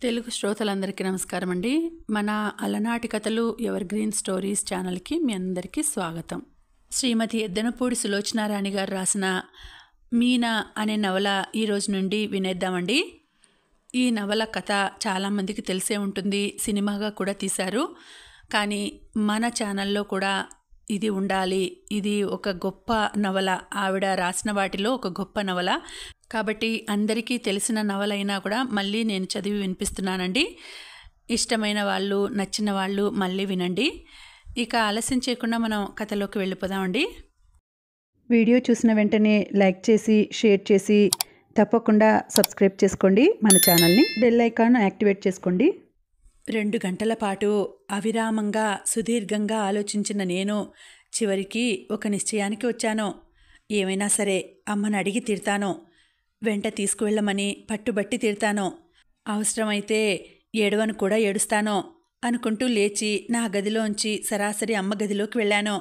తెలుగు శ్రోతలందరికీ నమస్కారం అండి. మన అలనాటి కథలు ఎవర్ గ్రీన్ స్టోరీస్ ఛానల్కి మీ అందరికీ స్వాగతం. శ్రీమతి ఎద్దనపూడి సులోచనారాణి గారు రాసిన మీనా అనే నవల ఈరోజు నుండి వినేద్దామండి. ఈ నవల కథ చాలామందికి తెలిసే ఉంటుంది, సినిమాగా కూడా తీశారు. కానీ మన ఛానల్లో కూడా ఇది ఉండాలి, ఇది ఒక గొప్ప నవల, ఆవిడ రాసిన వాటిలో ఒక గొప్ప నవల కాబట్టి అందరికీ తెలిసిన నవలైనా కూడా మళ్ళీ నేను చదివి వినిపిస్తున్నానండి. ఇష్టమైన వాళ్ళు, నచ్చిన వాళ్ళు మళ్ళీ వినండి. ఇక ఆలస్యం చేయకుండా మనం కథలోకి వెళ్ళిపోదామండి. వీడియో చూసిన వెంటనే లైక్ చేసి షేర్ చేసి తప్పకుండా సబ్స్క్రైబ్ చేసుకోండి. మన ఛానల్ని బెల్ ఐకాన్ యాక్టివేట్ చేసుకోండి. 2 గంటల పాటు అవిరామంగా సుదీర్ఘంగా ఆలోచించిన నేను చివరికి ఒక నిశ్చయానికి వచ్చాను. ఏమైనా సరే అమ్మని అడిగి తీరుతాను, వెంట తీసుకువెళ్ళమని పట్టుబట్టి తీరుతాను, అవసరమైతే ఏడవను కూడా ఏడుస్తాను అనుకుంటూ లేచి నా గదిలోంచి సరాసరి అమ్మ గదిలోకి వెళ్ళాను.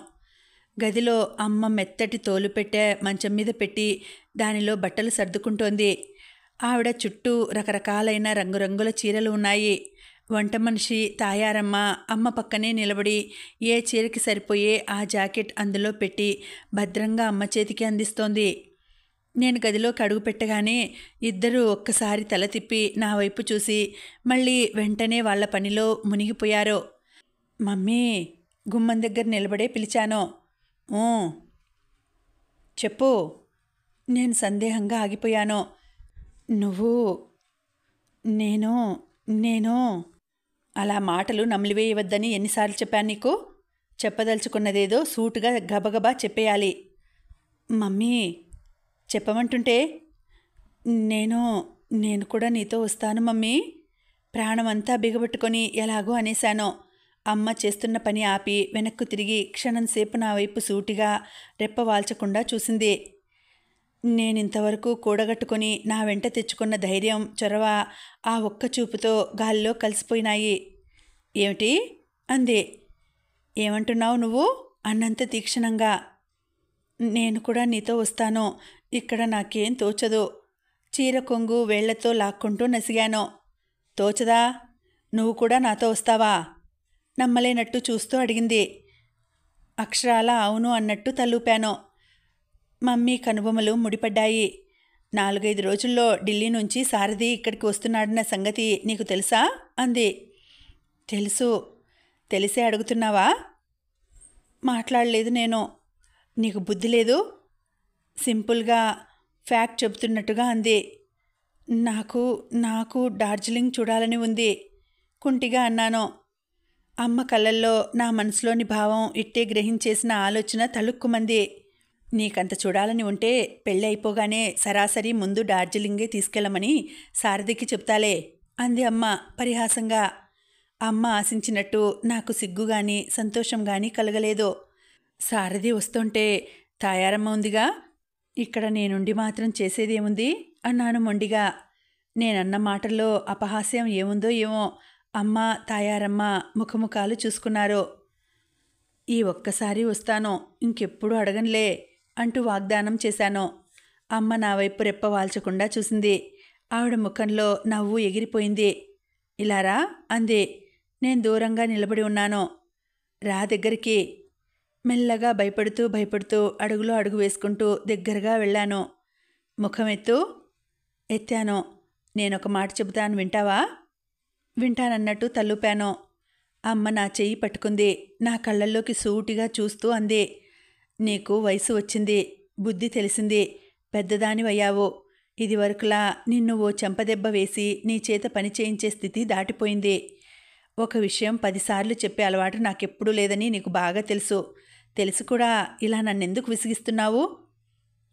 గదిలో అమ్మ మెత్తటి తోలు పెట్టే మంచం మీద పెట్టి దానిలో బట్టలు సర్దుకుంటోంది. ఆవిడ చుట్టూ రకరకాలైన రంగురంగుల చీరలు ఉన్నాయి. వంట మనిషి తాయారమ్మ అమ్మ పక్కనే నిలబడి ఏ చీరకి సరిపోయే ఆ జాకెట్ అందులో పెట్టి భద్రంగా అమ్మ చేతికి అందిస్తోంది. నేను గదిలోకి అడుగు పెట్టగానే ఇద్దరూ ఒక్కసారి తల తిప్పి నా వైపు చూసి మళ్ళీ వెంటనే వాళ్ళ పనిలో మునిగిపోయారు. మమ్మీ, గుమ్మం దగ్గర నిలబడే పిలిచాను. ఊ చెప్పు. నేను సందేహంగా ఆగిపోయాను. నువ్వు నేను అలా మాటలు నమిలివేయవద్దని ఎన్నిసార్లు చెప్పాను నీకు? చెప్పదలుచుకున్నదేదో సూటుగా గబగబా చెప్పేయాలి. మమ్మీ, చెప్పమంటుంటే నేను కూడా నీతో వస్తాను మమ్మీ. ప్రాణమంతా బిగబట్టుకొని ఎలాగో అనేశాను. అమ్మ చేస్తున్న పని ఆపి వెనక్కు తిరిగి క్షణంసేపు నా వైపు సూటిగా రెప్పవాల్చకుండా చూసింది. నేనింతవరకు కూడగట్టుకొని నా వెంట తెచ్చుకున్న ధైర్యం, చొరవ ఆ ఒక్క చూపుతో గాలిలో కలిసిపోయినాయి. ఏమిటి అంది. ఏమంటున్నావు నువ్వు అన్నంత తీక్షణంగా. నేను కూడా నీతో వస్తాను, ఇక్కడ నాకేం తోచదు. చీర కొంగు వేళ్లతో లాక్కుంటూ నసిగాను. తోచదా? నువ్వు కూడా నాతో వస్తావా? నమ్మలేనట్టు చూస్తూ అడిగింది. అక్షరాల అవును అన్నట్టు తలూపాను. మమ్మీ కనుబొమ్మలు ముడిపడ్డాయి. 4-5 రోజుల్లో ఢిల్లీ నుంచి సారథి ఇక్కడికి వస్తున్నాడన్న సంగతి నీకు తెలుసా అంది. తెలుసు. తెలిసే అడుగుతున్నావా? మాట్లాడలేదు నేను. నీకు బుద్ధి లేదు? సింపుల్గా ఫ్యాక్ట్ చెబుతున్నట్టుగా అంది. నాకు డార్జిలింగ్ చూడాలని ఉంది, కుంటిగా అన్నాను. అమ్మ కళ్ళల్లో నా మనసులోని భావం ఇట్టే గ్రహించేసిన ఆలోచన తళుక్కుమంది. నీకంత చూడాలని ఉంటే పెళ్ళి అయిపోగానే సరాసరి ముందు డార్జిలింగే తీసుకెళ్ళమని సారథికి చెప్తాలే అంది అమ్మ పరిహాసంగా. అమ్మ ఆశించినట్టు నాకు సిగ్గు గాని సంతోషం గాని కలగలేదు. సారథి వస్తుంటే తాయారమ్మ ఉందిగా, ఇక్కడ నేనుండి మాత్రం చేసేదేముంది అన్నాను మొండిగా. నేనన్న మాటల్లో అపహాస్యం ఏముందో ఏమో అమ్మ తాయారమ్మ ముఖముఖాలు చూసుకున్నారు. ఈ ఒక్కసారి వస్తాను, ఇంకెప్పుడు అడగనులే అంటూ వాగ్దానం చేశాను. అమ్మ నా వైపు రెప్పవాల్చకుండా చూసింది. ఆవిడ ముఖంలో నవ్వు ఎగిరిపోయింది. ఇలారా అంది. నేను దూరంగా నిలబడి ఉన్నాను. రా దగ్గరికి. మెల్లగా భయపడుతూ అడుగులో అడుగు వేసుకుంటూ దగ్గరగా వెళ్ళాను. ముఖం ఎత్తాను. నేనొక మాట చెబుతాను, వింటావా? వింటానన్నట్టు తలూపాను. అమ్మ నా చెయ్యి పట్టుకుంది. నా కళ్ళల్లోకి సూటిగా చూస్తూ అంది. నీకు వయసు వచ్చింది, బుద్ధి తెలిసింది, పెద్దదానివయ్యావు. ఇదివరకులా నిన్ను ఓ చెంపదెబ్బ వేసి నీ చేత పని చేయించే స్థితి దాటిపోయింది. ఒక విషయం 10 సార్లు చెప్పే అలవాటు నాకెప్పుడూ లేదని నీకు బాగా తెలుసు. తెలిసి కూడా ఇలా నన్నెందుకు విసిగిస్తున్నావు?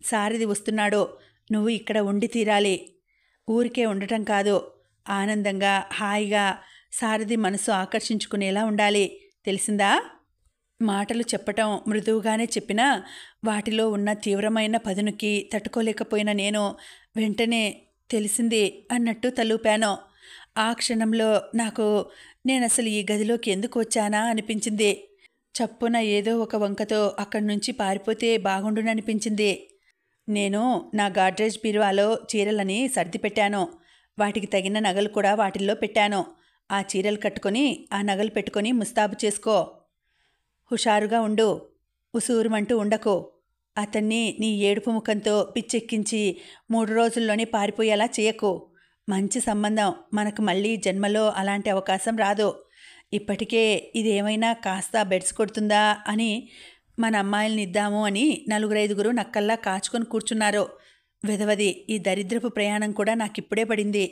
సారథి వస్తున్నాడు, నువ్వు ఇక్కడ ఉండి తీరాలి. ఊరికే ఉండటం కాదు, ఆనందంగా హాయిగా సారథి మనసు ఆకర్షించుకునేలా ఉండాలి, తెలిసిందా? మాటలు చెప్పటం మృదువుగానే చెప్పినా వాటిలో ఉన్న తీవ్రమైన పదునుకి తట్టుకోలేకపోయిన నేను వెంటనే తెలిసింది అన్నట్టు తలూపాను. ఆ క్షణంలో నాకు నేనసలు ఈ గదిలోకి ఎందుకు వచ్చానా అనిపించింది. చప్పున ఏదో ఒక వంకతో అక్కడి నుంచి పారిపోతే బాగుండుననిపించింది. నేను నా గాడ్రేజ్ బీరువాలో చీరలని సర్దిపెట్టాను. వాటికి తగిన నగలు కూడా వాటిల్లో పెట్టాను. ఆ చీరలు కట్టుకొని ఆ నగలు పెట్టుకొని ముస్తాబు చేసుకో. హుషారుగా ఉండు, ఉసూరుమంటూ ఉండకు. అతన్ని నీ ఏడుపు ముఖంతో పిచ్చెక్కించి 3 రోజుల్లోనే పారిపోయేలా చేయకు. మంచి సంబంధం, మనకు మళ్ళీ జన్మలో అలాంటి అవకాశం రాదు. ఇప్పటికే ఇదేమైనా కాస్త బెడ్స్ కొడుతుందా అని మన అమ్మాయిల్ని ఇద్దాము అని 4-5 నక్కల్లా కాచుకొని కూర్చున్నారు. వెధవది, ఈ దరిద్రపు ప్రయాణం కూడా నాకిప్పుడే పడింది.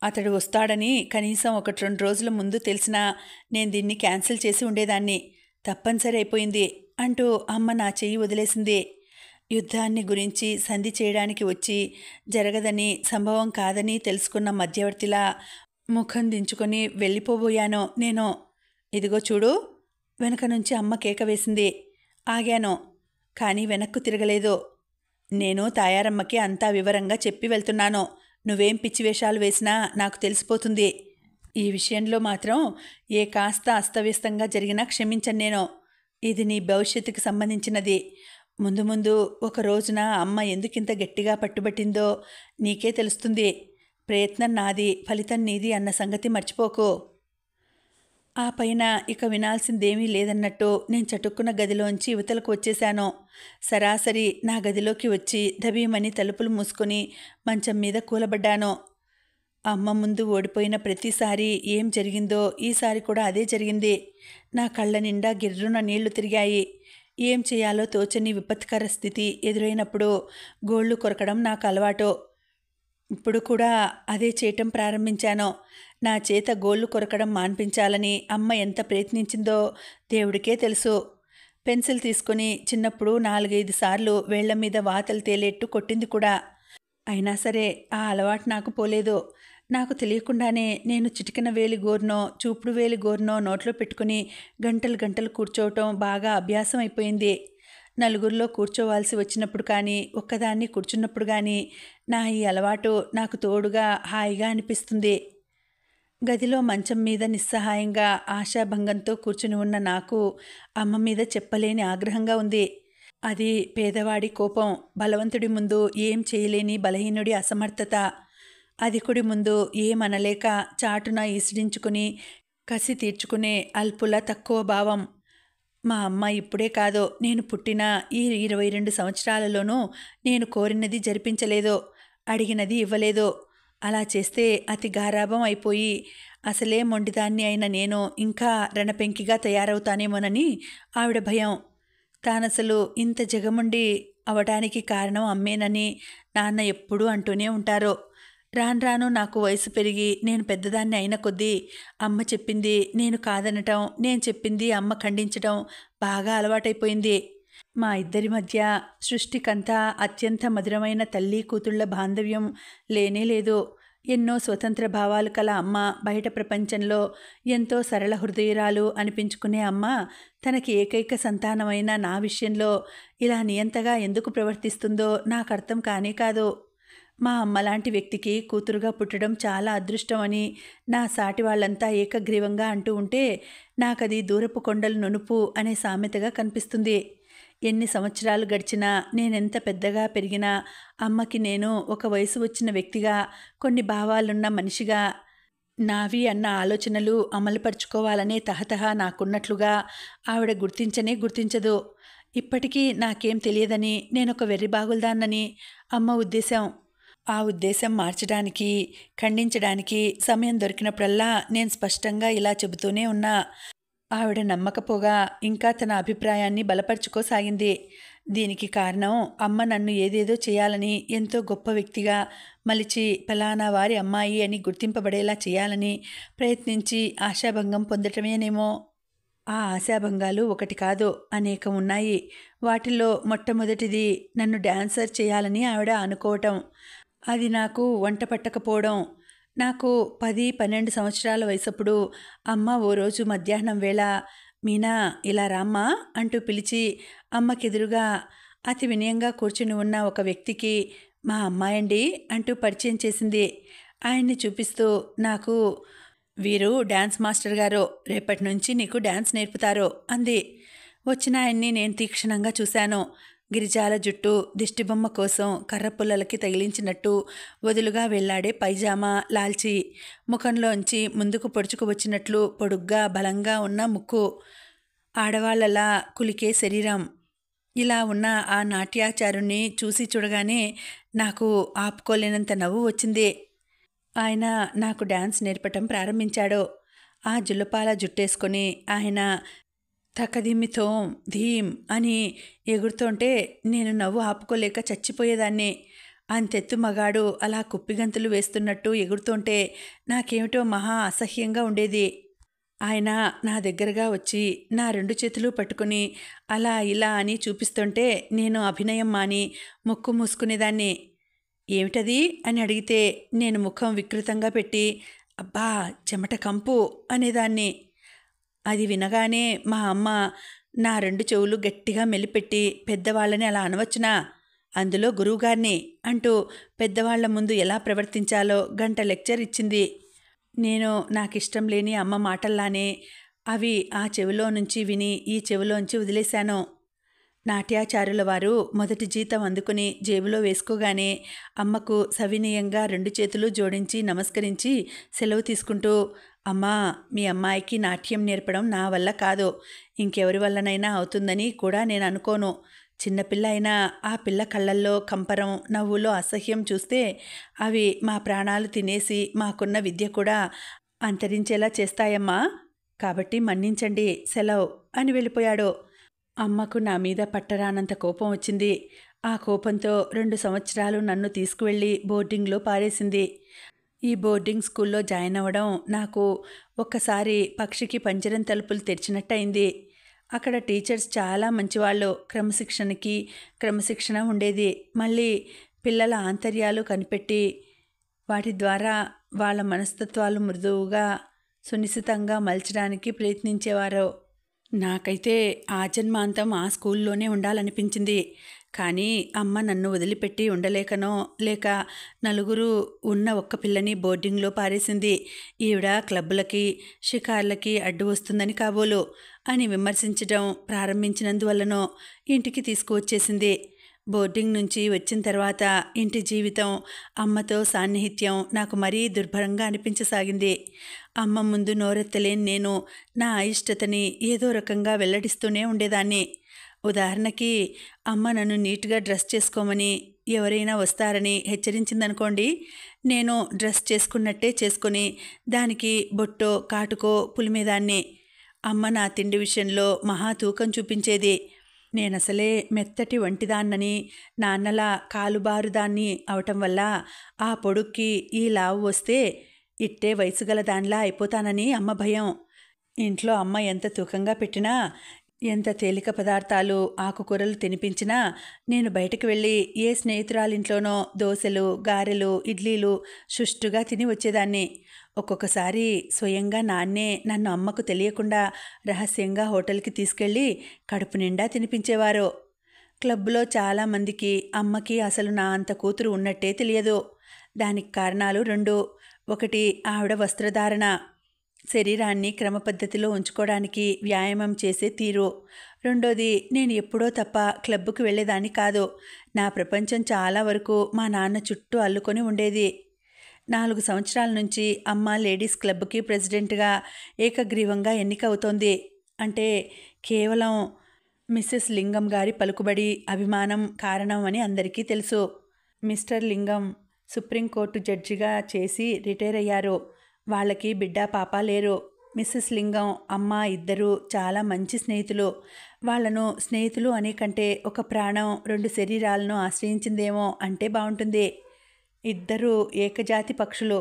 అతడు వస్తాడని కనీసం 1-2 రోజుల ముందు తెలిసినా నేను దీన్ని క్యాన్సిల్ చేసి ఉండేదాన్ని. తప్పనిసరి అయిపోయింది అంటూ అమ్మ నా చెయ్యి వదిలేసింది. యుద్ధాన్ని గురించి సంధి చేయడానికి వచ్చి జరగదని, సంభవం కాదని తెలుసుకున్న మధ్యవర్తిలా ముఖం దించుకొని వెళ్ళిపోబోయాను నేను. ఇదిగో చూడు, వెనక నుంచి అమ్మ కేక వేసింది. ఆగాను, కానీ వెనక్కు తిరగలేదు. నేను తాయారమ్మకి అంతా వివరంగా చెప్పి వెళ్తున్నాను. నువ్వేం పిచ్చివేషాలు వేసినా నాకు తెలిసిపోతుంది. ఈ విషయంలో మాత్రం ఏ కాస్త అస్తవ్యస్తంగా జరిగినా క్షమించను నేను. ఇది నీ భవిష్యత్తుకి సంబంధించినది. ముందు ముందు ఒక రోజున అమ్మ ఎందుకింత గట్టిగా పట్టుబట్టిందో నీకే తెలుస్తుంది. ప్రయత్నం నాది, ఫలితం నీది అన్న సంగతి మర్చిపోకు. ఆ పైన ఇక వినాల్సిందేమీ లేదన్నట్టు నేను చటుక్కున్న గదిలోంచి యువతలకు వచ్చేశాను. సరాసరి నా గదిలోకి వచ్చి దబీమని తలుపులు మూసుకొని మంచం మీద కూలబడ్డాను. అమ్మ ముందు ఓడిపోయిన ప్రతిసారి ఏం జరిగిందో ఈసారి కూడా అదే జరిగింది. నా కళ్ళ నిండా గిర్రున నీళ్లు తిరిగాయి. ఏం చేయాలో తోచని విపత్కర స్థితి ఎదురైనప్పుడు గోళ్లు కొరకడం నాకు అలవాటు. ఇప్పుడు కూడా అదే చేయటం ప్రారంభించాను. నా చేత గోళ్లు కొరకడం మాన్పించాలని అమ్మ ఎంత ప్రయత్నించిందో దేవుడికే తెలుసు. పెన్సిల్ తీసుకుని చిన్నప్పుడు 4-5 సార్లు వేళ్ల మీద వాతలు తేలేట్టు కొట్టింది కూడా. అయినా సరే ఆ అలవాటు నాకు పోలేదు. నాకు తెలియకుండానే నేను చిటికెన వేలి గోరునో చూపుడు వేలి గోరునో నోట్లో పెట్టుకుని గంటలు గంటలు కూర్చోవటం బాగా అభ్యాసం అయిపోయింది. నలుగురిలో కూర్చోవాల్సి వచ్చినప్పుడు కానీ, ఒక్కదాన్ని కూర్చున్నప్పుడు కానీ నా ఈ అలవాటు నాకు తోడుగా హాయిగా అనిపిస్తుంది. గదిలో మంచం మీద నిస్సహాయంగా ఆశాభంగంతో కూర్చుని ఉన్న నాకు అమ్మ మీద చెప్పలేని ఆగ్రహంగా ఉంది. అది పేదవాడి కోపం, బలవంతుడి ముందు ఏం చేయలేని బలహీనుడి అసమర్థత, అధికుడి ముందు ఏమనలేక చాటున ఈసడించుకుని కసి తీర్చుకునే అల్పుల తక్కువ భావం. మా అమ్మ ఇప్పుడే కాదు, నేను పుట్టిన ఈ 22 సంవత్సరాలలోనూ నేను కోరినది జరిపించలేదు, అడిగినది ఇవ్వలేదు. అలా చేస్తే అతి గారాబం అయిపోయి అసలే మొండిదాన్ని అయిన నేను ఇంకా రణపెంకిగా తయారవుతానేమోనని ఆవిడ భయం. తానసలు ఇంత జగముండి అవడానికి కారణం అమ్మేనని నాన్న ఎప్పుడూ అంటూనే ఉంటారు. రాను రాను నాకు వయసు పెరిగి నేను పెద్దదాన్ని అయిన కొద్దీ అమ్మ చెప్పింది నేను కాదనటం, నేను చెప్పింది అమ్మ ఖండించటం బాగా అలవాటైపోయింది. మా ఇద్దరి మధ్య సృష్టికంతా అత్యంత మధురమైన తల్లి కూతుళ్ల బాంధవ్యం లేనే లేదు. ఎన్నో స్వతంత్ర భావాలు కల అమ్మ బయట ప్రపంచంలో ఎంతో సరళ హృదయురాలు అనిపించుకునే అమ్మ తనకి ఏకైక సంతానమైన నా విషయంలో ఇలా నియంతగా ఎందుకు ప్రవర్తిస్తుందో నాకు అర్థం కానే కాదు. మా అమ్మలాంటి వ్యక్తికి కూతురుగా పుట్టడం చాలా అదృష్టమని నా సాటి వాళ్ళంతా ఏకగ్రీవంగా అంటూ ఉంటే నాకది దూరపు కొండలు నునుపు అనే సామెతగా కనిపిస్తుంది. ఎన్ని సంవత్సరాలు గడిచినా, నేనెంత పెద్దగా పెరిగినా అమ్మకి నేను ఒక వయసు వచ్చిన వ్యక్తిగా, కొన్ని భావాలున్న మనిషిగా, నావి అన్న ఆలోచనలు అమలుపరుచుకోవాలనే తహతహ నాకున్నట్లుగా ఆవిడ గుర్తించదు. ఇప్పటికీ నాకేం తెలియదని, నేనొక వెర్రిబాగుల్దాన్నని అమ్మ ఉద్దేశం. ఆ ఉద్దేశం మార్చడానికి, ఖండించడానికి సమయం దొరికినప్పుడల్లా నేను స్పష్టంగా ఇలా చెబుతూనే ఉన్నా. ఆవిడ నమ్మకపోగా ఇంకా తన అభిప్రాయాన్ని బలపరుచుకోసాగింది. దీనికి కారణం అమ్మ నన్ను ఏదేదో చేయాలని, ఎంతో గొప్ప వ్యక్తిగా మలిచి ఫలానా వారి అమ్మాయి అని గుర్తింపబడేలా చేయాలని ప్రయత్నించి ఆశాభంగం పొందటమేనేమో. ఆ ఆశాభంగాలు ఒకటి కాదు, అనేకం ఉన్నాయి. వాటిల్లో మొట్టమొదటిది నన్ను డాన్సర్ చేయాలని ఆవిడ అనుకోవటం. అది నాకు వంట పట్టకపోవడం. నాకు 10-12 సంవత్సరాల వయసప్పుడు అమ్మ ఓ రోజు మధ్యాహ్నం వేళ మీనా ఇలా రామ్మా అంటూ పిలిచి అమ్మకెదురుగా అతి వినయంగా కూర్చుని ఉన్న ఒక వ్యక్తికి మా అమ్మాయండి అంటూ పరిచయం చేసింది. ఆయన్ని చూపిస్తూ నాకు వీరు డ్యాన్స్ మాస్టర్ గారు, రేపటి నుంచి నీకు డ్యాన్స్ నేర్పుతారు అంది. వచ్చిన ఆయన్ని నేను తీక్షణంగా చూశాను. గిరిజాల జుట్టు దిష్టిబొమ్మ కోసం కర్రపుల్లలకి తగిలించినట్టు వదులుగా వెళ్లాడే పైజామా లాల్చి, ముఖంలోంచి ముందుకు పొడుచుకు వచ్చినట్లు పొడుగ్గా బలంగా ఉన్న ముక్కు, ఆడవాళ్లలా కులికే శరీరం. ఇలా ఉన్న ఆ నాట్యాచారుణ్ణి చూసి చూడగానే నాకు ఆపుకోలేనంత నవ్వు వచ్చింది. ఆయన నాకు డాన్స్ నేర్పటం ప్రారంభించాడు. ఆ జుల్లపాల జుట్టేసుకొని ఆయన తకదిమితోం ధీం అని ఎగురుతుంటే నేను నవ్వు ఆపుకోలేక చచ్చిపోయేదాన్ని. అంతెత్తు మగాడు అలా కుప్పిగంతులు వేస్తున్నట్టు ఎగురుతుంటే నాకేమిటో మహా అసహ్యంగా ఉండేది. ఆయన నా దగ్గరగా వచ్చి నా 2 చేతులు పట్టుకుని అలా ఇలా అని చూపిస్తుంటే నేను అభినయం మాని ముక్కు మూసుకునేదాన్ని. ఏమిటది అని అడిగితే నేను ముఖం వికృతంగా పెట్టి అబ్బా చెమట కంపు అనేదాన్ని. అది వినగానే మా అమ్మ నా 2 చెవులు గట్టిగా మెలిపెట్టి పెద్దవాళ్ళని అలా అనవచ్చునా, అందులో గురువుగారిని అంటూ పెద్దవాళ్ల ముందు ఎలా ప్రవర్తించాలో గంట లెక్చర్ ఇచ్చింది. నేను నాకిష్టం లేని అమ్మ మాటల్లానే అవి ఆ చెవిలో నుంచి విని ఈ చెవిలోంచి వదిలేశాను. నాట్యాచారుల వారు మొదటి జీతం అందుకుని జేబులో వేసుకోగానే అమ్మకు సవినయంగా 2 చేతులు జోడించి నమస్కరించి సెలవు తీసుకుంటూ, అమ్మా, మీ అమ్మాయికి నాట్యం నేర్పడం నా వల్ల కాదు, ఇంకెవరి వల్లనైనా అవుతుందని కూడా నేను అనుకోను. చిన్నపిల్ల అయినా ఆ పిల్ల కళ్ళల్లో కంపరం, నవ్వులో అసహ్యం చూస్తే అవి మా ప్రాణాలు తినేసి మాకున్న విద్య కూడా అంతరించేలా చేస్తాయమ్మా. కాబట్టి మన్నించండి, సెలవు అని వెళ్ళిపోయాడు. అమ్మకు నా మీద పట్టరానంత కోపం వచ్చింది. ఆ కోపంతో 2 సంవత్సరాలు నన్ను తీసుకువెళ్ళి బోర్డింగ్లో పారేసింది. ఈ బోర్డింగ్ స్కూల్లో జాయిన్ అవ్వడం నాకు ఒక్కసారి పక్షికి పంజరం తలుపులు తెరిచినట్టయింది. అక్కడ టీచర్స్ చాలా మంచివాళ్ళు. క్రమశిక్షణ ఉండేది. మళ్ళీ పిల్లల ఆంతర్యాలు కనిపెట్టి వాటి ద్వారా వాళ్ళ మనస్తత్వాలు మృదువుగా సునిశితంగా మలచడానికి ప్రయత్నించేవారు. నాకైతే ఆజన్మాంతం ఆ స్కూల్లోనే ఉండాలనిపించింది. కానీ అమ్మ నన్ను వదిలిపెట్టి ఉండలేకనో లేక నలుగురు ఉన్న ఒక్క పిల్లని బోర్డింగ్లో పారేసింది. ఈవిడ క్లబ్బులకి షికార్లకి అడ్డు వస్తుందని కాబోలు అని విమర్శించడం ప్రారంభించినందువల్లనో ఇంటికి తీసుకువచ్చేసింది. బోర్డింగ్ నుంచి వచ్చిన తర్వాత ఇంటి జీవితం, అమ్మతో సాన్నిహిత్యం నాకు మరీ దుర్భరంగా అనిపించసాగింది. అమ్మ ముందు నోరెత్తలేని నేను నా అయిష్టతని ఏదో రకంగా వెల్లడిస్తూనే ఉండేదాన్ని. ఉదాహరణకి అమ్మ నన్ను నీట్గా డ్రెస్ చేసుకోమని ఎవరైనా వస్తారని హెచ్చరించిందనుకోండి, నేను డ్రెస్ చేసుకున్నట్టే చేసుకుని దానికి బొట్టో కాటుకో పులిమేదాన్ని. అమ్మ నా తిండి విషయంలో మహా తూకం చూపించేది. నేనసలే మెత్తటి వంటిదాన్నని, నాన్నలా కాలుబారుదాన్ని అవటం వల్ల ఆ పొడుక్కి ఈ లావు వస్తే ఇట్టే వయసుగల దానిలా అయిపోతానని అమ్మ భయం. ఇంట్లో అమ్మ ఎంత తూకంగా పెట్టినా, ఎంత తేలిక పదార్థాలు ఆకుకూరలు తినిపించినా నేను బయటకు వెళ్ళి ఏ స్నేహితురాలింట్లోనో దోశలు, గారెలు, ఇడ్లీలు సుష్టుగా తిని వచ్చేదాన్ని. ఒక్కొక్కసారి స్వయంగా నాన్నే నన్ను అమ్మకు తెలియకుండా రహస్యంగా హోటల్కి తీసుకెళ్ళి కడుపు నిండా తినిపించేవారు. క్లబ్లో చాలామందికి అమ్మకి అసలు నా అంత కూతురు ఉన్నట్టే తెలియదు. దానికి కారణాలు 2. ఒకటి, ఆవిడ వస్త్రధారణ, శరీరాన్ని క్రమపద్ధతిలో ఉంచుకోవడానికి వ్యాయామం చేసే తీరు. 2ది, నేను ఎప్పుడో తప్ప క్లబ్కు వెళ్ళేదాన్ని కాదు. నా ప్రపంచం చాలా వరకు మా నాన్న చుట్టూ అల్లుకొని ఉండేది. 4 సంవత్సరాల నుంచి అమ్మ లేడీస్ క్లబ్కి ప్రెసిడెంట్గా ఏకగ్రీవంగా ఎన్నికవుతోంది. అంటే కేవలం మిస్సెస్ లింగం గారి పలుకుబడి, అభిమానం కారణం అని అందరికీ తెలుసు. మిస్టర్ లింగం సుప్రీంకోర్టు జడ్జిగా చేసి రిటైర్ అయ్యారు. వాళ్ళకి బిడ్డ పాప లేరు. మిస్సెస్ లింగం, అమ్మ ఇద్దరూ చాలా మంచి స్నేహితులు. వాళ్లను స్నేహితులు అనే కంటే ఒక ప్రాణం 2 శరీరాలను ఆశ్రయించిందేమో అంటే బాగుంటుంది. ఇద్దరూ ఏకజాతి పక్షులు.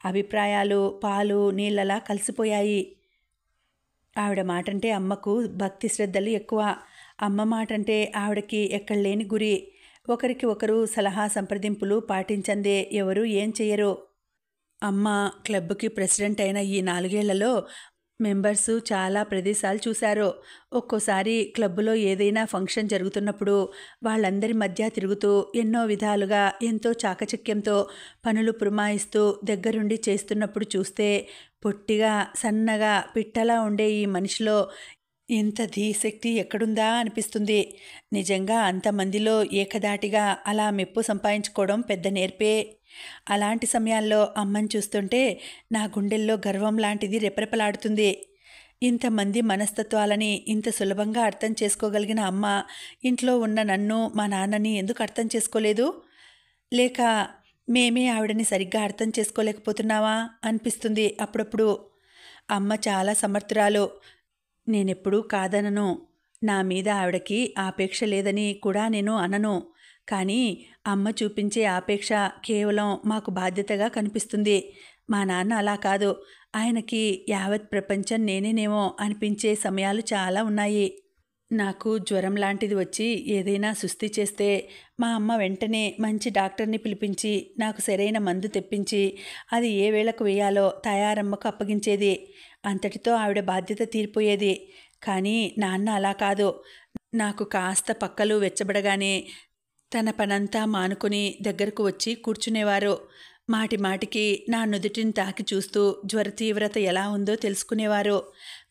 అభిప్రాయాలు పాలు నీళ్ళలా కలిసిపోయాయి. ఆవిడ మాటంటే అమ్మకు భక్తి శ్రద్ధలు ఎక్కువ. అమ్మ మాటంటే ఆవిడకి ఎక్కడలేని గురి. ఒకరికి ఒకరు సలహా సంప్రదింపులు పాటించందే ఎవరు ఏం చెయ్యరు. అమ్మ క్లబ్కి ప్రెసిడెంట్ అయిన ఈ 4 ఏళ్లలో మెంబర్సు చాలా ప్రదేశాలు చూశారు. ఒక్కోసారి క్లబ్లో ఏదైనా ఫంక్షన్ జరుగుతున్నప్పుడు వాళ్ళందరి మధ్య తిరుగుతూ ఎన్నో విధాలుగా ఎంతో చాకచక్యంతో పనులు పురమాయిస్తూ దగ్గరుండి చేస్తున్నప్పుడు చూస్తే పొట్టిగా సన్నగా పిట్టలా ఉండే ఈ మనిషిలో ఇంత ధీశక్తి ఎక్కడుందా అనిపిస్తుంది. నిజంగా అంతమందిలో ఏకధాటిగా అలా మెప్పు సంపాదించుకోవడం పెద్ద నేర్పే. అలాంటి సమయాల్లో అమ్మని చూస్తుంటే నా గుండెల్లో గర్వం లాంటిది రెపరెపలాడుతుంది. ఇంతమంది మనస్తత్వాలని ఇంత సులభంగా అర్థం చేసుకోగలిగిన అమ్మ ఇంట్లో ఉన్న నన్ను మా నాన్నని ఎందుకు అర్థం చేసుకోలేదు? లేక మేమే ఆవిడని సరిగ్గా అర్థం చేసుకోలేకపోతున్నావా అనిపిస్తుంది అప్పుడప్పుడు. అమ్మ చాలా సమర్థురాలు. నేనెప్పుడూ కాదనను. నా మీద ఆవిడకి ఆపేక్ష లేదని కూడా నేను అనను. కానీ అమ్మ చూపించే ఆపేక్ష కేవలం మాకు బాధ్యతగా కనిపిస్తుంది. మా నాన్న అలా కాదు. ఆయనకి యావత్ ప్రపంచం నేనేనేమో అనిపించే సమయాలు చాలా ఉన్నాయి. నాకు జ్వరం లాంటిది వచ్చి ఏదైనా సుస్థి చేస్తే మా అమ్మ వెంటనే మంచి డాక్టర్ని పిలిపించి నాకు సరైన మందు తెప్పించి అది ఏ వేళకు వేయాలో తయారమ్మకు అప్పగించేది. అంతటితో ఆవిడ బాధ్యత తీరిపోయేది. కానీ నాన్న అలా కాదు. నాకు కాస్త పక్కలు వెచ్చబడగానే తన పనంతా మానుకొని దగ్గరకు వచ్చి కూర్చునేవారు. మాటి మాటికి నా నుదుటిని తాకి చూస్తూ జ్వర తీవ్రత ఎలా ఉందో తెలుసుకునేవారు.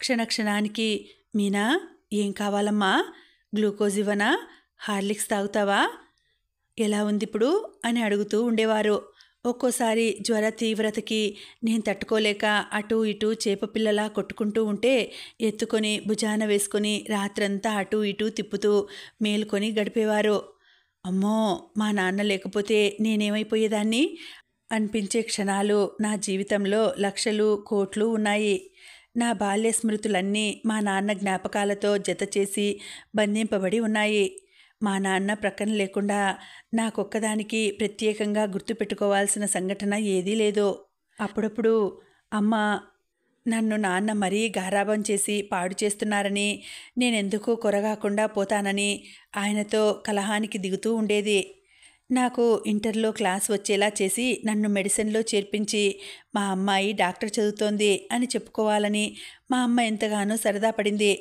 క్షణక్షణానికి మీనా, ఏం కావాలమ్మా? గ్లూకోజ్ ఇవ్వనా? హార్లిక్స్ తాగుతావా? ఎలా ఉందిప్పుడు అని అడుగుతూ ఉండేవారు. ఒక్కోసారి జ్వర తీవ్రతకి నేను తట్టుకోలేక అటూ ఇటూ చేపపిల్లలా కొట్టుకుంటూ ఉంటే ఎత్తుకొని భుజాన వేసుకొని రాత్రంతా అటూ ఇటూ తిప్పుతూ మేలుకొని గడిపేవారు. అమ్మో, మా నాన్న లేకపోతే నేనేమైపోయేదాన్ని అనిపించే క్షణాలు నా జీవితంలో లక్షలు కోట్లు ఉన్నాయి. నా బాల్య స్మృతులన్నీ మా నాన్న జ్ఞాపకాలతో జతచేసి బంధింపబడి ఉన్నాయి. మా నాన్న ప్రక్కన లేకుండా నాకొక్కదానికి ప్రత్యేకంగా గుర్తుపెట్టుకోవాల్సిన సంఘటన ఏదీ లేదు. అప్పుడప్పుడు అమ్మ నన్ను నాన్న మరీ గారాబం చేసి పాడు చేస్తున్నారని, నేనెందుకు కొరగాకుండా పోతానని ఆయనతో కలహానికి దిగుతూ ఉండేది. నాకు ఇంటర్లో క్లాస్ వచ్చేలా చేసి నన్ను మెడిసిన్లో చేర్పించి మా అమ్మాయి డాక్టర్ చదువుతోంది అని చెప్పుకోవాలని మా అమ్మ ఎంతగానో సరదా పడింది.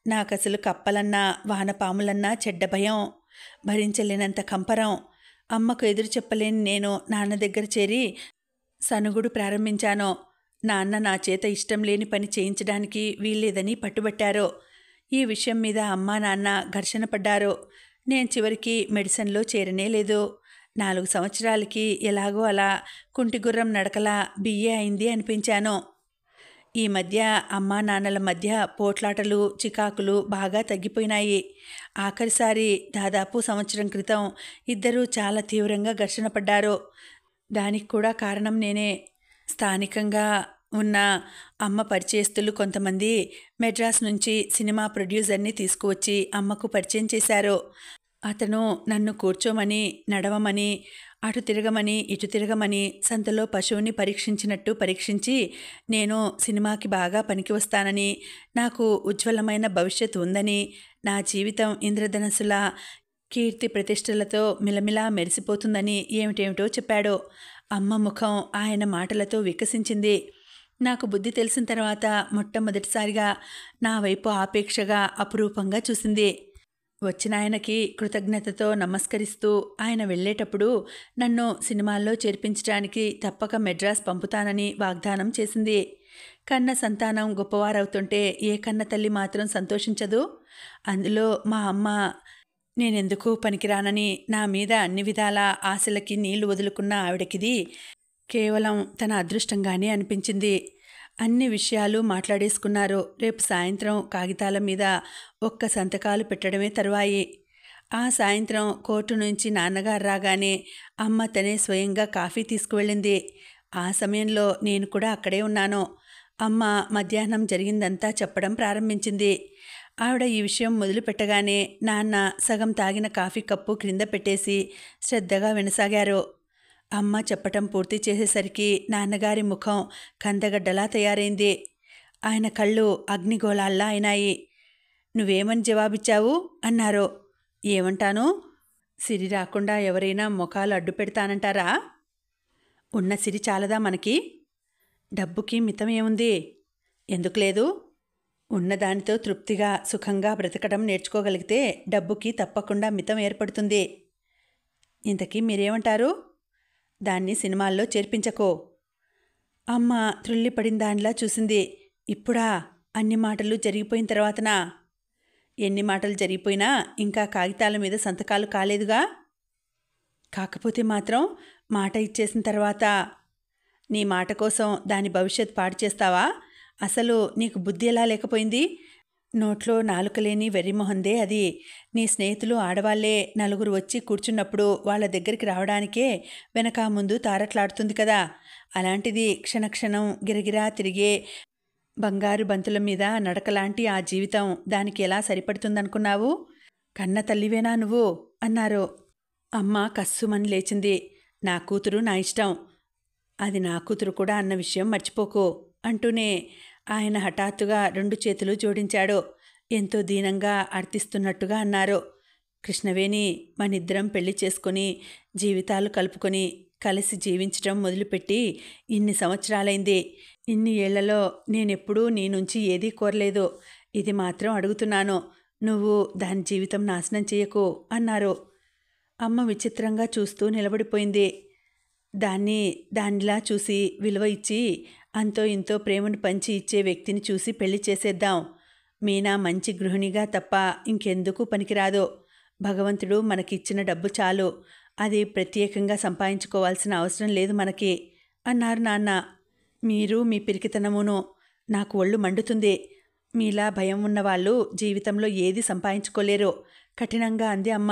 నాకసలు కప్పలన్నా వానపాములన్నా చెడ్డ భయం, భరించలేనంత కంపరం. అమ్మకు ఎదురు చెప్పలేని నేను నాన్న దగ్గర చేరి సనుగుడు ప్రారంభించాను. నాన్న నా చేత ఇష్టం లేని పని చేయించడానికి వీల్లేదని పట్టుబట్టారు. ఈ విషయం మీద అమ్మా నాన్న ఘర్షణ పడ్డారు. నేను చివరికి మెడిసిన్లో చేరనే లేదు. 4 సంవత్సరాలకి ఎలాగో అలా కుంటిగుర్రం నడకలా బిఏ అయింది అనిపించాను. ఈ మధ్య అమ్మా నాన్నల మధ్య పోట్లాటలు చికాకులు బాగా తగ్గిపోయినాయి. ఆఖరిసారి దాదాపు సంవత్సరం క్రితం ఇద్దరూ చాలా తీవ్రంగా ఘర్షణ పడ్డారు. దానికి కూడా కారణం నేనే. స్థానికంగా ఉన్న అమ్మ పరిచయస్తులు కొంతమంది మెడ్రాస్ నుంచి సినిమా ప్రొడ్యూసర్ని తీసుకువచ్చి అమ్మకు పరిచయం చేశారు. అతను నన్ను కూర్చోమని, నడవమని, అటు తిరగమని, ఇటు తిరగమని సంతలో పశువుని పరీక్షించినట్టు పరీక్షించి నేను సినిమాకి బాగా పనికి వస్తానని, నాకు ఉజ్వలమైన భవిష్యత్తు ఉందని, నా జీవితం ఇంద్రధనస్సులా కీర్తి ప్రతిష్టలతో మిలమిలా మెరిసిపోతుందని ఏమిటేమిటో చెప్పాడు. అమ్మ ముఖం ఆయన మాటలతో వికసించింది. నాకు బుద్ధి తెలిసిన తర్వాత మొట్టమొదటిసారిగా నా వైపు ఆపేక్షగా అపురూపంగా చూసింది. వచ్చిన ఆయనకి కృతజ్ఞతతో నమస్కరిస్తూ ఆయన వెళ్ళేటప్పుడు నన్ను సినిమాల్లో చేర్పించడానికి తప్పక మెడ్రాస్ పంపుతానని వాగ్దానం చేసింది. కన్న సంతానం గొప్పవారవుతుంటే ఏ కన్న తల్లి మాత్రం సంతోషించదు? అందులో మా అమ్మ నేనెందుకు పనికిరానని నా మీద అన్ని విధాల ఆశలకి నీళ్లు వదులుకున్న ఆవిడకిది కేవలం తన అదృష్టంగానే అనిపించింది. అన్ని విషయాలు మాట్లాడేసుకున్నారు. రేపు సాయంత్రం కాగితాల మీద ఒక్క సంతకాలు పెట్టడమే తరువాయి. ఆ సాయంత్రం కోర్టు నుంచి నాన్నగారు రాగానే అమ్మ తనే స్వయంగా కాఫీ తీసుకువెళ్ళింది. ఆ సమయంలో నేను కూడా అక్కడే ఉన్నాను. అమ్మ మధ్యాహ్నం జరిగిందంతా చెప్పడం ప్రారంభించింది. ఆవిడ ఈ విషయం మొదలు పెట్టగానే నాన్న సగం తాగిన కాఫీ కప్పు క్రింద పెట్టేసి శ్రద్ధగా వినసాగారు. అమ్మ చెప్పటం పూర్తి చేసేసరికి నాన్నగారి ముఖం కందగడ్డలా తయారైంది. ఆయన కళ్ళు అగ్నిగోళాల్లా అయినాయి. నువ్వేమని జవాబిచ్చావు అన్నారు. ఏమంటాను? సిరి రాకుండా ఎవరైనా ముఖాలు అడ్డు పెడతానంటారా? ఉన్న సిరి చాలదా మనకి? డబ్బుకి మితం ఏముంది? ఎందుకు లేదు? ఉన్నదానితో తృప్తిగా సుఖంగా బ్రతకడం నేర్చుకోగలిగితే డబ్బుకి తప్పకుండా మితం ఏర్పడుతుంది. ఇంతకీ మీరేమంటారు? దాన్ని సినిమాల్లో చేర్పించకో. అమ్మ త్రుళ్ళిపడిన దానిలా చూసింది. ఇప్పుడా? అన్ని మాటలు జరిగిపోయిన తర్వాతనా? ఎన్ని మాటలు జరిగిపోయినా ఇంకా కాగితాల మీద సంతకాలు కాలేదుగా. కాకపోతే మాత్రం మాట ఇచ్చేసిన తర్వాత నీ మాట కోసం దాని భవిష్యత్ పాడు చేస్తావా? అసలు నీకు బుద్ధి ఎలా లేకపోయింది? నోట్లో నాలుక లేని వెర్రిమొహందే అది. నీ స్నేహితులు ఆడవాళ్లే నలుగురు వచ్చి కూర్చున్నప్పుడు వాళ్ళ దగ్గరికి రావడానికే వెనక ముందు తారట్లాడుతుంది కదా. అలాంటిది క్షణక్షణం గిరగిరా తిరిగే బంగారు బంతుల మీద నడకలాంటి ఆ జీవితం దానికి ఎలా సరిపడుతుందనుకున్నావు? కన్న తల్లివేనా నువ్వు అన్నారు. అమ్మ కస్సుమని లేచింది. నా కూతురు నా ఇష్టం, అది నా కూతురు కూడా అన్న విషయం మర్చిపోకు అంటూనే ఆయన హఠాత్తుగా 2 చేతులు జోడించాడు. ఎంతో దీనంగా అర్థిస్తున్నట్టుగా అన్నారు. కృష్ణవేణి, మనిద్దరం పెళ్లి చేసుకుని జీవితాలు కలుపుకొని కలిసి జీవించటం మొదలుపెట్టి ఇన్ని సంవత్సరాలైంది. ఇన్ని ఏళ్లలో నేనెప్పుడూ నీ నుంచి ఏదీ కోరలేదు. ఇది మాత్రం అడుగుతున్నాను, నువ్వు దాని జీవితం నాశనం చేయకు అన్నారు. అమ్మ విచిత్రంగా చూస్తూ నిలబడిపోయింది. దానిలా చూసి విలువ ఇచ్చి అంతో ఇంతో ప్రేమను పంచి ఇచ్చే వ్యక్తిని చూసి పెళ్లి చేసేద్దాం. మీనా మంచి గృహిణిగా తప్ప ఇంకెందుకు పనికిరాదు. భగవంతుడు మనకిచ్చిన డబ్బు చాలు, అది ప్రత్యేకంగా సంపాదించుకోవాల్సిన అవసరం లేదు మనకి అన్నారు నాన్న. మీరు మీ పిరికితనమును, నాకు ఒళ్ళు మండుతుంది. మీలా భయం ఉన్నవాళ్ళు జీవితంలో ఏది సంపాదించుకోలేరు కఠినంగా అంది అమ్మ.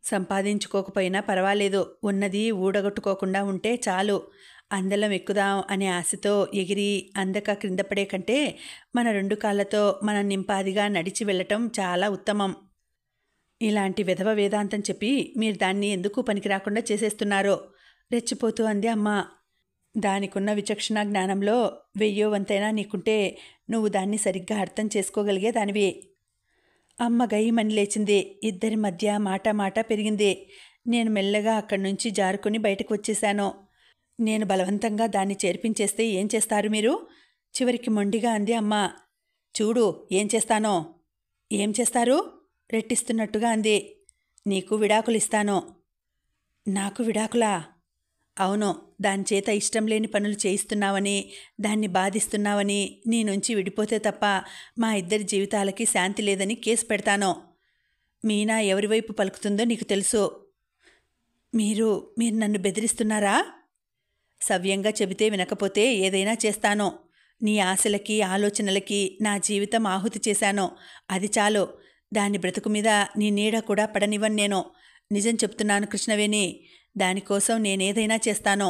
సంపాదించుకోకపోయినా పర్వాలేదు, ఉన్నది ఊడగొట్టుకోకుండా ఉంటే చాలు. అందలం ఎక్కుదాం అనే ఆశతో ఎగిరి అందక క్రింద పడే కంటే మన 2 కాళ్ళతో మనం నింపాదిగా నడిచి వెళ్ళటం చాలా ఉత్తమం. ఇలాంటి విధవ వేదాంతం చెప్పి మీరు దాన్ని ఎందుకు పనికిరాకుండా చేసేస్తున్నారో రెచ్చిపోతూ అంది అమ్మ. దానికున్న విచక్షణ జ్ఞానంలో 1000వ వంతైనా నీకుంటే నువ్వు దాన్ని సరిగ్గా అర్థం చేసుకోగలిగే దానివి. అమ్మ గయ్యమని లేచింది. ఇద్దరి మధ్య మాట పెరిగింది. నేను మెల్లగా అక్కడి నుంచి జారుకొని బయటకు వచ్చేశాను. నేను బలవంతంగా దాన్ని చేర్పించేస్తే ఏం చేస్తారు మీరు? చివరికి మొండిగా అంది అమ్మ. చూడు ఏం చేస్తానో. ఏం చేస్తారు? రెట్టిస్తున్నట్టుగా అంది. నీకు విడాకులు ఇస్తాను. నాకు విడాకులా? అవును, దాని చేత ఇష్టం లేని పనులు చేయిస్తున్నావని, దాన్ని బాధిస్తున్నావని, నీ నుంచి విడిపోతే తప్ప మా ఇద్దరి జీవితాలకి శాంతి లేదని కేసు పెడతాను. మీనా ఎవరివైపు పలుకుతుందో నీకు తెలుసు. మీరు నన్ను బెదిరిస్తున్నారా? సవ్యంగా చెబితే వినకపోతే ఏదైనా చేస్తాను. నీ ఆశలకి ఆలోచనలకి నా జీవితం ఆహుతి చేశాను, అది చాలు. దాని బ్రతుకు మీద నీ నీడ కూడా పడనివ్వను నేను. నిజం చెప్తున్నాను కృష్ణవేణి, దానికోసం నేనేదైనా చేస్తాను.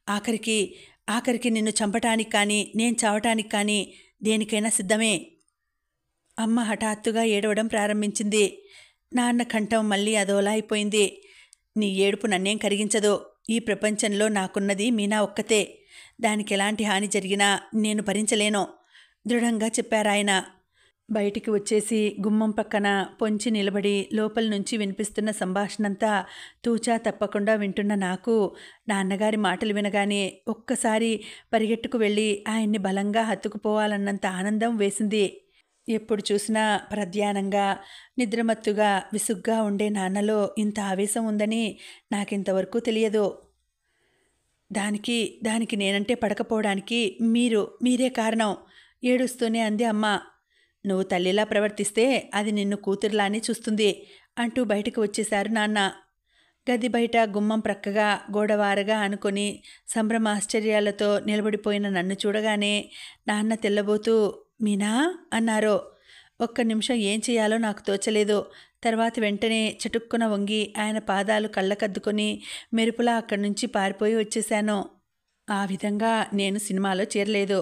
ఆఖరికి నిన్ను చంపటానికి కానీ నేను చావటానికి కానీ దేనికైనా సిద్ధమే. అమ్మ హఠాత్తుగా ఏడవడం ప్రారంభించింది. నాన్న కంఠం మళ్ళీ అదోలా అయిపోయింది. నీ ఏడుపు నన్నేం కరిగించదు. ఈ ప్రపంచంలో నాకున్నది మీనా ఒక్కతే. దానికి ఎలాంటి హాని జరిగినా నేను భరించలేను దృఢంగా చెప్పారాయన. బయటికి వచ్చేసి గుమ్మం పక్కన పొంచి నిలబడి లోపల నుంచి వినిపిస్తున్న సంభాషణంతా తూచా తప్పకుండా వింటున్న నాకు నాన్నగారి మాటలు వినగానే ఒక్కసారి పరిగెట్టుకు వెళ్ళి ఆయన్ని బలంగా హత్తుకుపోవాలన్నంత ఆనందం వేసింది. ఎప్పుడు చూసినా ప్రధ్యానంగా నిద్రమత్తుగా విసుగ్గా ఉండే నాన్నలో ఇంత ఆవేశం ఉందని నాకింతవరకు తెలియదు. దానికి నేనంటే పడకపోవడానికి మీరే కారణం ఏడుస్తూనే అంది అమ్మ. నువ్వు తల్లిలా ప్రవర్తిస్తే అది నిన్ను కూతురులానే చూస్తుంది అంటూ బయటకు వచ్చేశారు నాన్న. గది బయట గుమ్మం ప్రక్కగా గోడవారగా అనుకొని సంభ్రమాశ్చర్యాలతో నిలబడిపోయిన నన్ను చూడగానే నాన్న తెల్లబోతూ మీనా అన్నారు. ఒక్క నిమిషం ఏం చేయాలో నాకు తోచలేదు. తర్వాత వెంటనే చటుక్కున వంగి ఆయన పాదాలు కళ్ళకద్దుకొని మెరుపులా అక్కడి నుంచి పారిపోయి వచ్చేశాను. ఆ విధంగా నేను సినిమాలో చేరలేదు.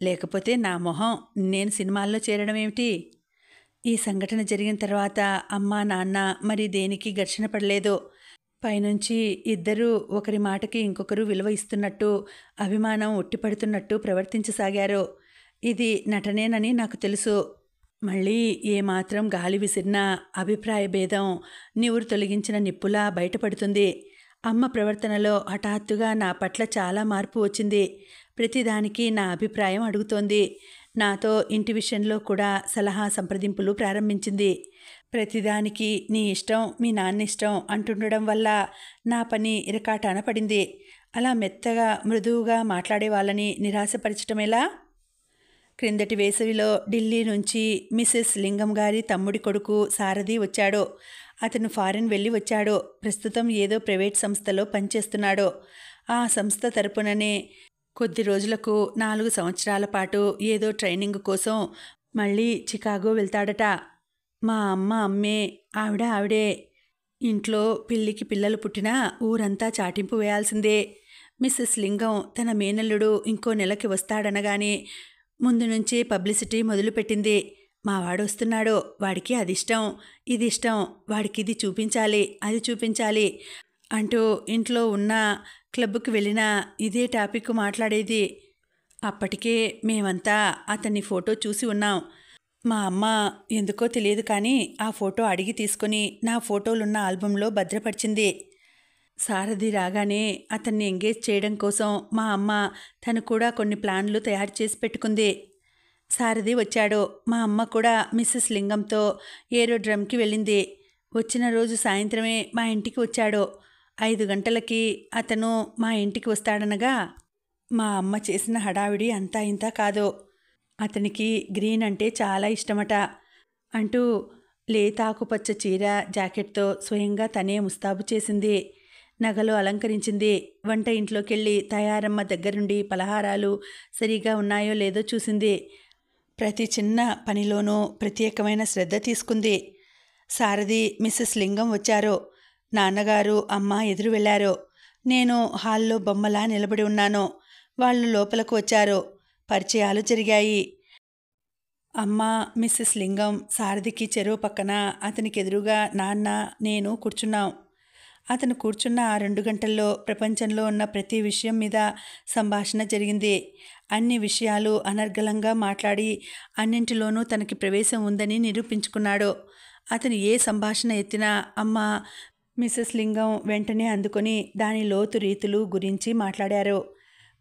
లేకపోతే నా మొహం నేను సినిమాల్లో చేరడం ఏమిటి? ఈ సంఘటన జరిగిన తర్వాత అమ్మ నాన్న మరి దేనికి ఘర్షణ పడలేదు. పైనుంచి ఇద్దరూ ఒకరి మాటకి ఇంకొకరు విలువ ఇస్తున్నట్టు, అభిమానం ఉట్టిపడుతున్నట్టు ప్రవర్తించసాగారు. ఇది నటనేనని నాకు తెలుసు. మళ్ళీ ఏమాత్రం గాలి విసిరినా అభిప్రాయ భేదం నివురు తొలగించిన నిప్పులా బయటపడుతుంది. అమ్మ ప్రవర్తనలో హఠాత్తుగా నా పట్ల చాలా మార్పు వచ్చింది. ప్రతిదానికి నా అభిప్రాయం అడుగుతోంది. నాతో ఇంటి విషయంలో కూడా సలహా సంప్రదింపులు ప్రారంభించింది. ప్రతిదానికి నీ ఇష్టం, మీ నాన్న ఇష్టం అంటుండడం వల్ల నా పని ఇరకాటాన పడింది. అలా మెత్తగా మృదువుగా మాట్లాడే వాళ్ళని నిరాశపరచటమేలా? క్రిందటి వేసవిలో ఢిల్లీ నుంచి మిసెస్ లింగం గారి తమ్ముడి కొడుకు సారథి వచ్చాడు. అతను ఫారిన్ వెళ్ళి వచ్చాడు. ప్రస్తుతం ఏదో ప్రైవేట్ సంస్థలో పనిచేస్తున్నాడు. ఆ సంస్థ తరపుననే కొద్ది రోజులకు 4 సంవత్సరాల పాటు ఏదో ట్రైనింగ్ కోసం మళ్ళీ చికాగో వెళ్తాడట. మా అమ్మే, ఆవిడే. ఇంట్లో పిల్లికి పిల్లలు పుట్టినా ఊరంతా చాటింపు వేయాల్సిందే. మిస్సెస్ లింగం తన మేనల్లుడు ఇంకో నెలకి వస్తాడనగానే ముందు నుంచే పబ్లిసిటీ మొదలుపెట్టింది. మావాడు వస్తున్నాడు, వాడికి అది ఇష్టం, ఇది ఇష్టం, వాడికి ఇది చూపించాలి, అది చూపించాలి అంటూ ఇంట్లో ఉన్న క్లబ్కి వెళ్ళినా ఇదే టాపిక్ మాట్లాడేది. అప్పటికే మేమంతా అతన్ని ఫోటో చూసి ఉన్నాం. మా అమ్మ ఎందుకో తెలియదు కానీ ఆ ఫోటో అడిగి తీసుకుని నా ఫోటోలున్న ఆల్బంలో భద్రపరిచింది. సారథి రాగానే అతన్ని ఎంగేజ్ చేయడం కోసం మా అమ్మ తను కూడా కొన్ని ప్లాన్లు తయారు చేసి పెట్టుకుంది. సారథి వచ్చాడు. మా అమ్మ కూడా మిస్సెస్ లింగంతో ఏరోడ్రమ్కి వెళ్ళింది. వచ్చిన రోజు సాయంత్రమే మా ఇంటికి వచ్చాడు. 5 గంటలకి అతను మా ఇంటికి వస్తాడనగా మా అమ్మ చేసిన హడావిడి అంతా ఇంతా కాదు. అతనికి గ్రీన్ అంటే చాలా ఇష్టమట అంటూ లేతాకుపచ్చ చీర జాకెట్తో స్వయంగా తనే ముస్తాబు చేసింది. నగలు అలంకరించింది. వంట ఇంట్లోకెళ్ళి తయారమ్మ దగ్గరుండి పలహారాలు సరిగా ఉన్నాయో లేదో చూసింది. ప్రతి చిన్న పనిలోనూ ప్రత్యేకమైన శ్రద్ధ తీసుకుంది. సారథి మిస్సెస్ లింగం వచ్చారు. నాన్నగారు అమ్మ ఎదురు వెళ్ళారు. నేను హాల్లో బొమ్మలా నిలబడి ఉన్నాను. వాళ్ళు లోపలకు వచ్చారు. పరిచయాలు జరిగాయి. అమ్మ, మిస్సెస్ లింగం, సారథికి చెరువు పక్కన అతనికి ఎదురుగా నాన్న, నేను కూర్చున్నాం. అతను కూర్చున్న ఆ 2 గంటల్లో ప్రపంచంలో ఉన్న ప్రతి విషయం మీద సంభాషణ జరిగింది. అన్ని విషయాలు అనర్గళంగా మాట్లాడి అన్నింటిలోనూ తనకి ప్రవేశం ఉందని నిరూపించుకున్నాడు. అతను ఏ సంభాషణ ఎత్తినా అమ్మ, మిస్సెస్ లింగం వెంటనే అందుకొని దాని లోతు రీతులు గురించి మాట్లాడారు.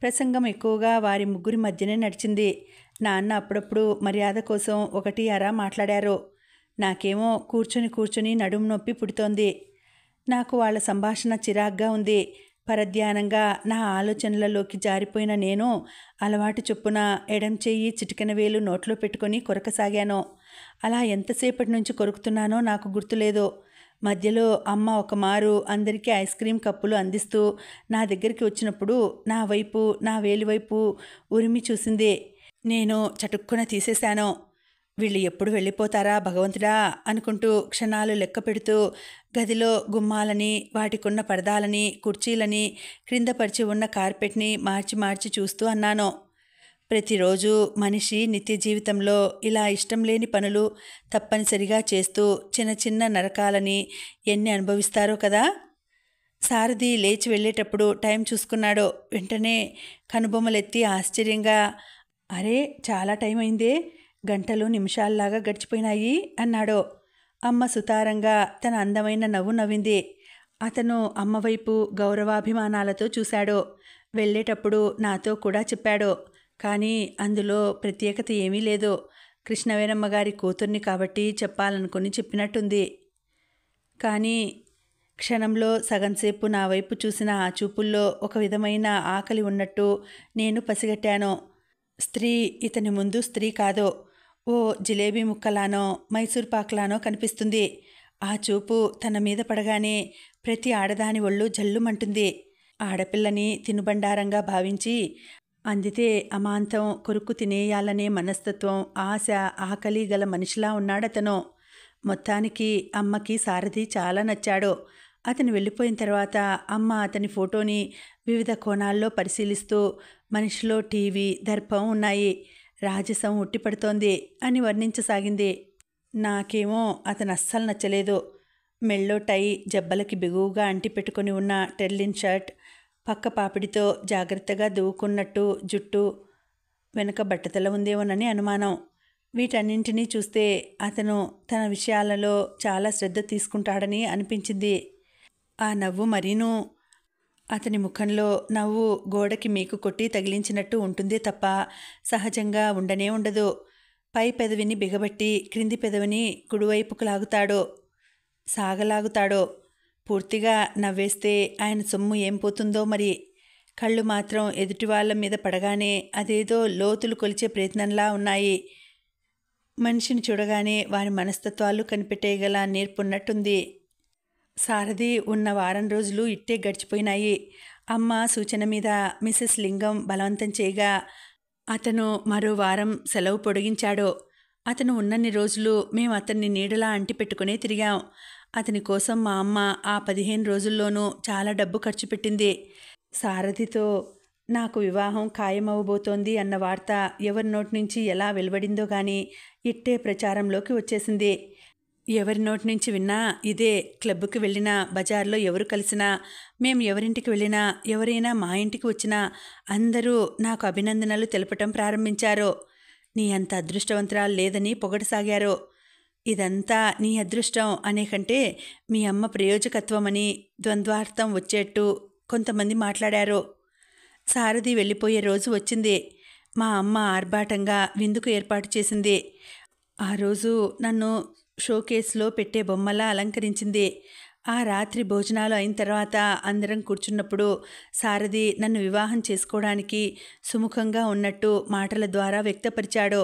ప్రసంగం ఎక్కువగా వారి ముగ్గురి మధ్యనే నడిచింది. నాన్న అప్పుడప్పుడు మర్యాద కోసం 1 మాట్లాడారు. నాకేమో కూర్చుని నడుము నొప్పి పుడుతోంది. నాకు వాళ్ళ సంభాషణ చిరాగ్గా ఉంది. పరధ్యానంగా నా ఆలోచనలలోకి జారిపోయిన నేను అలవాటు చొప్పున ఎడం చెయ్యి చిటికెన వేలు నోట్లో పెట్టుకొని కొరకసాగాను. అలా ఎంతసేపటి నుంచి కొరుకుతున్నానో నాకు గుర్తులేదు. మధ్యలో అమ్మ ఒకమారు అందరికీ ఐస్ క్రీం కప్పులు అందిస్తూ నా దగ్గరికి వచ్చినప్పుడు నా వైపు, నా వేలి వైపు ఉరిమి చూసింది. నేను చటుక్కున తీసేశాను. వీళ్ళు ఎప్పుడు వెళ్ళిపోతారా భగవంతుడా అనుకుంటూ క్షణాలు లెక్క పెడుతూ గదిలో గుమ్మాలని, వాటికున్న పరదాలని, కుర్చీలని, క్రింద పరిచి ఉన్న కార్పెట్ని మార్చి చూస్తూ అన్నాను. ప్రతిరోజు మనిషి నిత్య జీవితంలో ఇలా ఇష్టం లేని పనులు తప్పనిసరిగా చేస్తూ చిన్న నరకాలని ఎన్ని అనుభవిస్తారో కదా. సారథి లేచి వెళ్ళేటప్పుడు టైం చూసుకున్నాడు. వెంటనే కనుబొమ్మలెత్తి ఆశ్చర్యంగా, అరే చాలా టైం అయిందే, గంటలు నిమిషాల్లాగా గడిచిపోయినాయి అన్నాడు. అమ్మ సుతారంగా తన అందమైన నవ్వు నవ్వింది. అతను అమ్మవైపు గౌరవాభిమానాలతో చూశాడు. వెళ్ళేటప్పుడు నాతో కూడా చెప్పాడు. కానీ అందులో ప్రత్యేకత ఏమీ లేదు. కృష్ణవేణమ్మ గారి కూతుర్ని కాబట్టి చెప్పాలనుకుని చెప్పినట్టుంది. కానీ క్షణంలో సగంసేపు నా వైపు చూసిన ఆ చూపుల్లో ఒక విధమైన ఆకలి ఉన్నట్టు నేను పసిగట్టాను. స్త్రీ ఇతని ముందు స్త్రీ కాదు, ఓ జిలేబీ ముక్కలానో మైసూర్ పాక్లానో కనిపిస్తుంది. ఆ చూపు తన మీద పడగానే ప్రతి ఆడదాని ఒళ్ళు జల్లుమంటుంది. ఆడపిల్లని తినుబండారంగా భావించి అందితే అమాంతం కొరుక్కు తినేయాలనే మనస్తత్వం, ఆశ, ఆకలి గల మనిషిలా ఉన్నాడతను. మొత్తానికి అమ్మకి సారథి చాలా నచ్చాడు. అతను వెళ్ళిపోయిన తర్వాత అమ్మ అతని ఫోటోని వివిధ కోణాల్లో పరిశీలిస్తూ మనిషిలో టీవీ, దర్పం ఉన్నాయి, రాజసం ఉట్టిపడుతోంది అని వర్ణించసాగింది. నాకేమో అతను అస్సలు నచ్చలేదు. మెళ్ళో టై, జబ్బలకి బిగువుగా అంటిపెట్టుకుని ఉన్న టెర్లిన్ షర్ట్, పక్క పాపిడితో జాగ్రత్తగా దువ్వుకున్నట్టు జుట్టు, వెనక బట్టతల ఉందేమోనని అనుమానం. వీటన్నింటినీ చూస్తే అతను తన విషయాలలో చాలా శ్రద్ధ తీసుకుంటాడని అనిపించింది. ఆ నవ్వు మరీనూ. అతని ముఖంలో నవ్వు గోడకి మేకు కొట్టి తగిలించినట్టు ఉంటుందే తప్ప సహజంగా ఉండనే ఉండదు. పై పెదవిని బిగబట్టి క్రింది పెదవిని కుడివైపుకు సాగలాగుతాడు. పూర్తిగా నవ్వేస్తే ఆయన సొమ్ము ఏం పోతుందో మరి. కళ్ళు మాత్రం ఎదుటి వాళ్ళ మీద పడగానే అదేదో లోతులు కొలిచే ప్రయత్నంలా ఉన్నాయి. మనిషిని చూడగానే వారి మనస్తత్వాలు కనిపెట్టేయగల నేర్పున్నట్టుంది. సారథి ఉన్న వారం రోజులు ఇట్టే గడిచిపోయినాయి. అమ్మ సూచన మీద మిసెస్ లింగం బలవంతం చేయగా అతను మరో వారం సెలవు పొడిగించాడు. అతను ఉన్నన్ని రోజులు మేము అతన్ని నీడలా అంటిపెట్టుకునే తిరిగాం. అతని కోసం మా అమ్మ ఆ 15 రోజుల్లోనూ చాలా డబ్బు ఖర్చు పెట్టింది. సారథితో నాకు వివాహం ఖాయమవబోతోంది అన్న వార్త ఎవరి నోటి నుంచి ఎలా వెలువడిందో గాని ఇట్టే ప్రచారంలోకి వచ్చేసింది. ఎవరి నోటి నుంచి విన్నా ఇదే. క్లబ్కి వెళ్ళినా, బజార్లో ఎవరు కలిసినా, మేం ఎవరింటికి వెళ్ళినా, ఎవరైనా మా ఇంటికి వచ్చినా అందరూ నాకు అభినందనలు తెలపటం ప్రారంభించారు. నీ అంత అదృష్టవంతురాలు లేదని పొగడసాగారు. ఇదంతా నీ అదృష్టం అనే కంటే మీ అమ్మ ప్రయోజకత్వమని ద్వంద్వార్థం వచ్చేట్టు కొంతమంది మాట్లాడారు. సారథి వెళ్ళిపోయే రోజు వచ్చింది. మా అమ్మ ఆర్భాటంగా విందుకు ఏర్పాటు చేసింది. ఆ రోజు నన్ను షోకేస్లో పెట్టే బొమ్మలా అలంకరించింది. ఆ రాత్రి భోజనాలు అయిన తర్వాత అందరం కూర్చున్నప్పుడు సారథి నన్ను వివాహం చేసుకోవడానికి సుముఖంగా ఉన్నట్టు మాటల ద్వారా వ్యక్తపరిచాడు.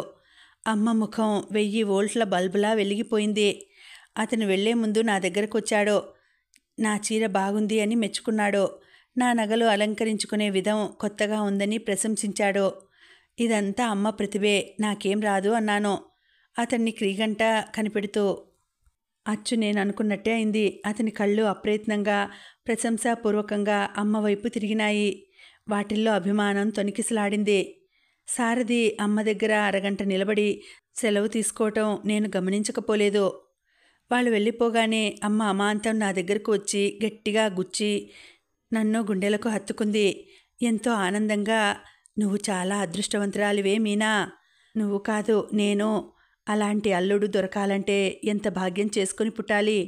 అమ్మ ముఖం 1000 వోల్ట్ల బల్బులా వెలిగిపోయింది. అతను వెళ్లే ముందు నా దగ్గరకు వచ్చాడు. నా చీర బాగుంది అని మెచ్చుకున్నాడు. నా నగలు అలంకరించుకునే విధం కొత్తగా ఉందని ప్రశంసించాడు. ఇదంతా అమ్మ ప్రతిభే, నాకేం రాదు అన్నాను అతన్ని క్రీగంట కనిపెడుతూ. అచ్చు నేను అనుకున్నట్టే అయింది. అతని కళ్ళు అప్రయత్నంగా ప్రశంసాపూర్వకంగా అమ్మ వైపు తిరిగినాయి. వాటిల్లో అభిమానం తొణికిసలాడింది. సారథి అమ్మ దగ్గర అరగంట నిలబడి సెలవు తీసుకోవటం నేను గమనించకపోలేదు. వాళ్ళు వెళ్ళిపోగానే అమ్మ అమాంతం నా దగ్గరకు వచ్చి గట్టిగా గుచ్చి నన్ను గుండెలకు హత్తుకుంది. ఎంతో ఆనందంగా, నువ్వు చాలా అదృష్టవంతురాలివే మీనా, నువ్వు కాదు నేను, అలాంటి అల్లుడు దొరకాలంటే ఎంత భాగ్యం చేసుకుని పుట్టాలి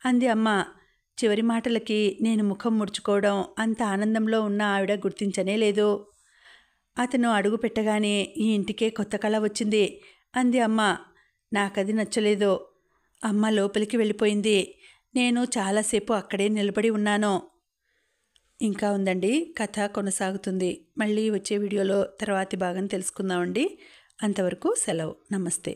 అంది అమ్మ. చివరి మాటలకి నేను ముఖం ముడుచుకోవడం అంత ఆనందంలో ఉన్న ఆవిడ గుర్తించనే లేదు. అతను అడుగు పెట్టగానే ఈ ఇంటికే కొత్త కళ వచ్చింది అంది అమ్మ. నాకది నచ్చలేదు. అమ్మ లోపలికి వెళ్ళిపోయింది. నేను చాలాసేపు అక్కడే నిలబడి ఉన్నాను. ఇంకా ఉందండి, కథ కొనసాగుతుంది. మళ్ళీ వచ్చే వీడియోలో తర్వాతి భాగం తెలుసుకుందామండి. అంతవరకు సెలవు. నమస్తే.